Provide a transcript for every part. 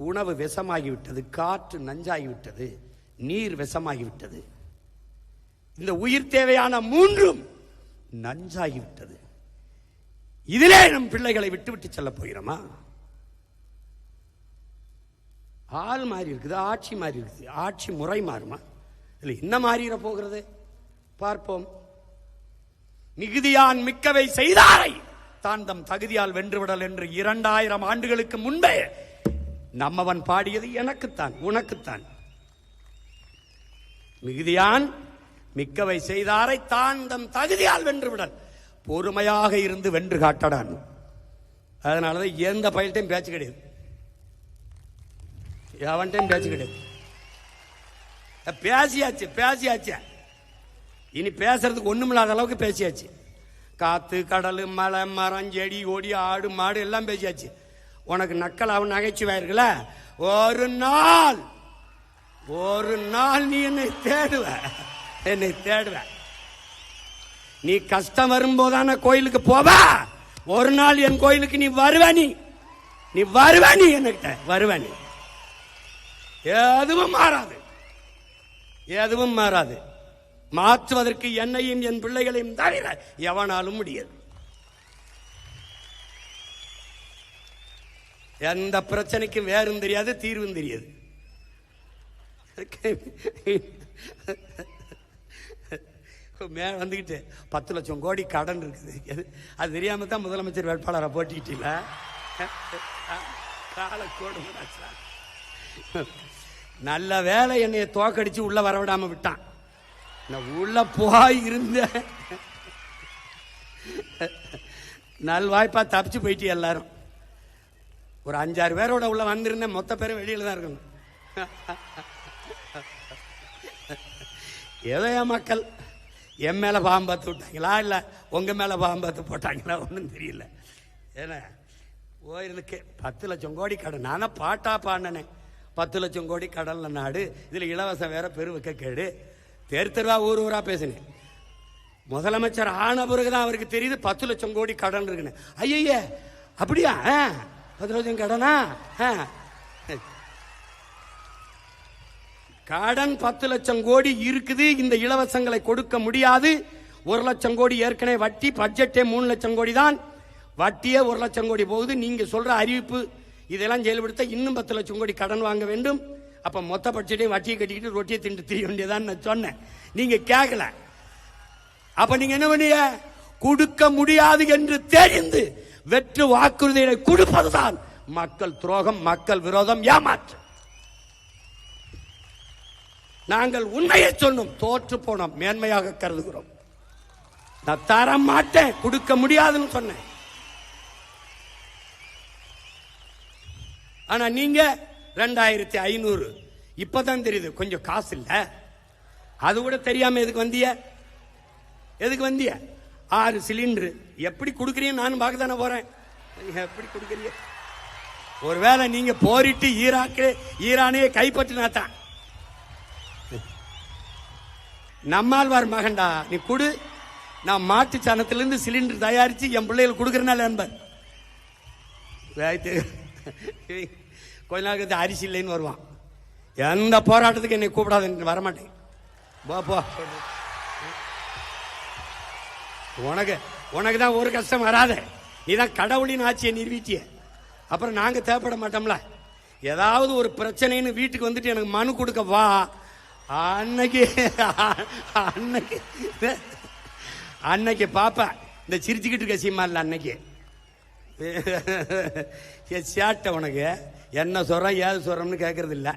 உணவு விஷமாகிவிட்டது, காற்று நஞ்சாகிவிட்டது, நீர் விஷமாகிவிட்டது. இந்த உயிர் தேவையான மூன்றும் நஞ்சாகிவிட்டது. இதிலே நம் பிள்ளைகளை விட்டு விட்டு செல்ல போகிறோமா? ஆள் மாறி இருக்குது, ஆட்சி மாறி இருக்குது, ஆட்சி முறை மாறுமா? இல்லை என்ன மாறிட போகிறது பார்ப்போம். மிகுதியான் மிக்கவை செய்தாரை தான் தம் தகுதியால் வென்றுவிடல் என்று 2000 ஆண்டுகளுக்கு முன்பே நம்மவன் பாடியது எனக்குத்தான், உனக்குத்தான். மிகுதியான் மிக்கவை செய்தாரை தான் தம் தகுதியால் வென்றுவிடல். பொறுமையாக இருந்து வென்று காட்டடான். அதனாலதான் எந்த பயில்ட்டையும் பேச்சு கிடையாது, எவன்டையும் பேச்சு கிடையாது. பேசியாச்சு இனி பேசுறதுக்கு ஒண்ணுமில்லாத அளவுக்கு பேசியாச்சு. காத்து கடல் மலை மரம் செடி கொடி ஆடு மாடு எல்லாம் பேசியாச்சு. உனக்கு நக்கலாவும் நகைச்சுவாயிருக்கல, ஒரு நாள் நீ என்னை தேடுவ. நீ கஷ்டம் வரும்போதான கோயிலுக்கு போவ. ஒரு நாள் என் கோயிலுக்கு நீ வருவ. என்கிட்ட வருவ. நீ எதுவும் மாறாது. மாற்றுவதற்கு என்னையும் என் பிள்ளைகளையும் தவிர எவனாலும் முடியாது. எந்த பிரச்சனைக்கும் வேறும் தெரியாது, தீர்வும் தெரியாது. வந்துகிட்டு 10 லட்சம் கோடி கடன் இருக்குது. அது தெரியாம தான் முதலமைச்சர் வேட்பாளரை போட்டிக்கிட்டீங்களா? காலக்கோடு நல்ல வேலை என்னைய தோக்கடிச்சு உள்ள வரவிடாம விட்டான். நான் உள்ள போய் இருந்த நல்வாய்ப்பா தப்பிச்சு போயிட்டு எல்லாரும். ஒரு 5-6 பேரோட உள்ள வந்திருந்தேன், மொத்த பேரும் வெளியில தான் இருக்கணும். ஏதோ என் மக்கள் என் மேல பாம்பு பார்த்து விட்டாங்களா இல்ல உங்க மேல பாம்பு பார்த்து போட்டாங்களா ஒன்றும் தெரியல. ஏன்னா போயிருக்கு 10 லட்சம் கோடி கடன். நானே பாட்டா பாடினேன், 10 லட்சம் கோடி கடல்ல நாடு, இதுல இலவசம் வேற பெருவிக்க கேடு. தெருவா ஊரா பேசினேன். முதலமைச்சர் ஆன பிறகுதான் அவருக்கு தெரியுது 10 லட்சம் கோடி கடன் இருக்குன்னு. ஐய அப்படியா? 10 லட்சம் கடனா? கடன் 10 லட்சம் கோடி இருக்குது. இந்த இலவசங்களை கொடுக்க முடியாது. 1 லட்சம் கோடி ஏற்கனவே வட்டி. பட்ஜெட்டே 3 லட்சம் கோடி தான். வட்டியே 1 லட்சம் கோடி போகுது. நீங்க சொல்ற அறிவிப்பு இதெல்லாம் செயல்படுத்த இன்னும் 10 லட்சம் கோடி கடன் வாங்க வேண்டும். அப்ப மொத்த பட்ஜெட்டையும் வட்டியை கட்டிக்கிட்டு ரொட்டியை திண்டு திரிய வேண்டியதான் நான் சொன்னேன். நீங்க கேட்கல. அப்ப நீங்க என்ன பண்ணீங்க? கொடுக்க முடியாது என்று தெரிந்து வெற்று வாக்குறுதிகளை கொடுப்பதுதான் மக்கள் துரோகம், மக்கள் விரோதம், ஏமாற்றம். நாங்கள் உண்மையை சொன்னோம், தோற்று போனோம், மேன்மையாக கருதுகிறோம். நான் தர மாட்டேன், கொடுக்க முடியாதுன்னு சொன்னேன். ஆனா நீங்க 2500 இப்பதான் தெரியுது கொஞ்சம் காசு இல்ல. அது கூட தெரியாம எதுக்கு வந்திய? 6 சிலிண்டர் எப்படி கொடுக்கறீங்க? நானும் பார்க்க தானே போறேன். எப்படி கொடுக்கறீங்க? ஒருவேளை நீங்க போரிட்டு ஈரானையே கைப்பற்றினாத்தான். நம்மாழ்வார் மகன்டா நீ குடு, நான் மாட்டு சாணத்திலிருந்து சிலிண்டர் தயாரிச்சு என் பிள்ளைகள் கொடுக்கறனால என்பார். கொஞ்ச நாளுக்கு அரிசி இல்லைன்னு வருவான். எந்த போராட்டத்துக்கு என்னை கூப்பிடாத, வரமாட்டேன். உனக்கு தான் ஒரு கஷ்டம் வராத. நீதான் கடவுளின் ஆட்சியை நிறுவிட்டிய. அப்புறம் நாங்க தேவைப்பட மாட்டோம்ல. ஏதாவது ஒரு பிரச்சனைன்னு வீட்டுக்கு வந்துட்டு எனக்கு மனு கொடுக்க வா. அன்னைக்கு பாப்பா இந்த சிரிச்சுக்கிட்டு இருக்க சீமா இல்ல. அன்னைக்கு சேட்டை உனக்கு என்ன சொல்றோம் ஏது சொல்றோம்னு கேட்கறது இல்ல.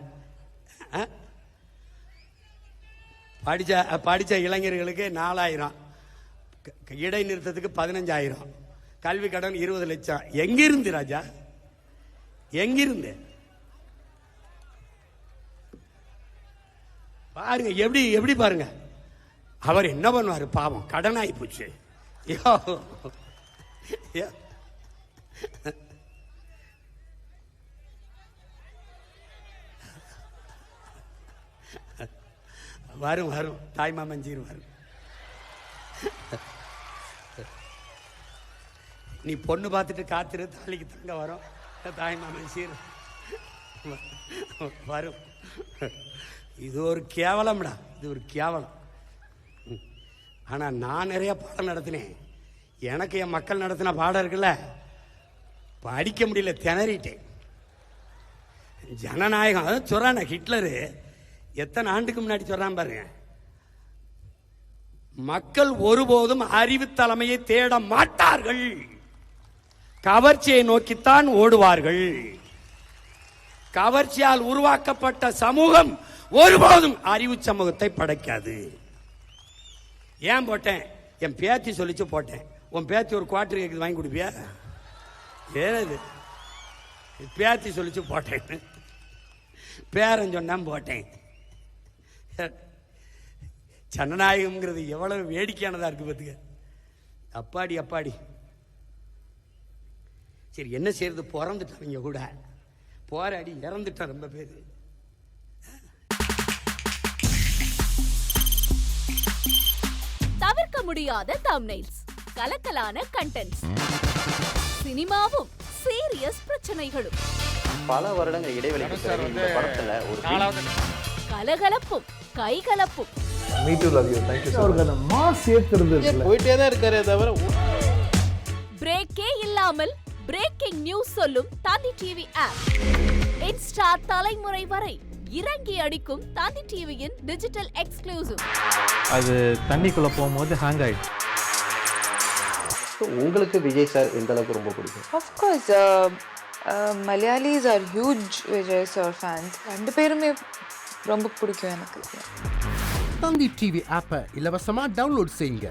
படிச்ச இளைஞர்களுக்கு 4000, இடைநிறுத்தத்துக்கு 15,000, கல்வி கடன் 20 லட்சம். எங்கிருந்து ராஜா? எங்கிருந்து? பாருங்க எப்படி பாருங்க. அவர் என்ன பண்ணுவாரு பாவம், கடன் ஆகி போச்சு. வரும் தாய்மாமன் சீர் வரும். நீ பொண்ணு பார்த்துட்டு காத்திரு, தாலிக்கு தங்க வரும் தாய்மாமன் சீர். வரும். இது ஒரு கேவலம்டா, இது ஒரு கேவலம். ஆனால் நான் நிறைய பாடம் நடத்தினேன். எனக்கு என் மக்கள் நடத்தின பாடம் இருக்குல்ல, படிக்க முடியல, திணறிட்டேன். ஜனநாயகம் அதான் சொல்றான. ஹிட்லரு எத்தனை ஆண்டுக்கு முன்னாடி சொல்றான் பாருங்க, மக்கள் ஒருபோதும் அறிவு தலைமையை தேட மாட்டார்கள், கவர்ச்சியை நோக்கித்தான் ஓடுவார்கள். கவர்ச்சியால் உருவாக்கப்பட்ட சமூகம் ஒருபோதும் அறிவு சமூகத்தை படைக்காது. ஏன் போட்டேன்? என் பேத்தி சொல்லிச்சு போட்டேன். உன் பேத்தி ஒரு குவார்டர் கேக்குது, வாங்கி கொடுப்பியா? ஏது பேத்தி சொல்லிச்சு போட்டேன், பேரன் சொன்னான் போட்டேன். ஜனநாயகம்ங்கிறது எவ்வளவு வேடிக்கையானதா இருக்கு பார்த்துக்க. அப்பாடி அப்பாடி. சரி, என்ன செய்யறது? பிறந்துட்டவங்க கூட போராடி இறந்துட்டான் ரொம்ப பேர். தவிர்க்க முடியாத தம்ப்நெயில்ஸ், கலக்கலான கண்டென்ட்ஸ், சினிமாவும் சீரியஸ் பிரச்சனைகளும், பல வருடங்கள் இடைவெளிக்கு பிறகு இந்த படத்துல ஒரு கலகலப்பும் கைகலப்பும். Me too, love you. Thank you so much. அவர்களை மாஸ் ஏத்துறது இல்ல, போயிட்டே தான் இருக்காரே தவிர பிரேக்கே இல்லாமல் பிரேக்கிங் நியூஸ் சொல்லும் தந்தி டிவி ஆப். இன்ஸ்டா தலைமுறை வரை இறங்கி அடிக்கும் தந்தி டிவியின் டிஜிட்டல் எக்ஸ்க்ளூசிவ். அது தண்ணிக்குள்ள போகும்போது ஹேங் ஆயிடுச்சு. உங்களுக்கு விஜய் சார் எந்த அளவுக்கு ரொம்ப பிடிக்கும்? Of course, Malayalis are huge Vijay sir fans. ரெண்டு பேருமே ரொம்ப பிடிக்கும் எனக்கு. தந்தி டிவி ஆப்பை இலவசமா டவுன்லோட் செய்யுங்க,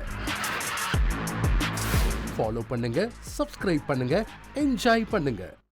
ஃபாலோ பண்ணுங்க, சப்ஸ்கிரைப் பண்ணுங்க, என்ஜாய் பண்ணுங்க.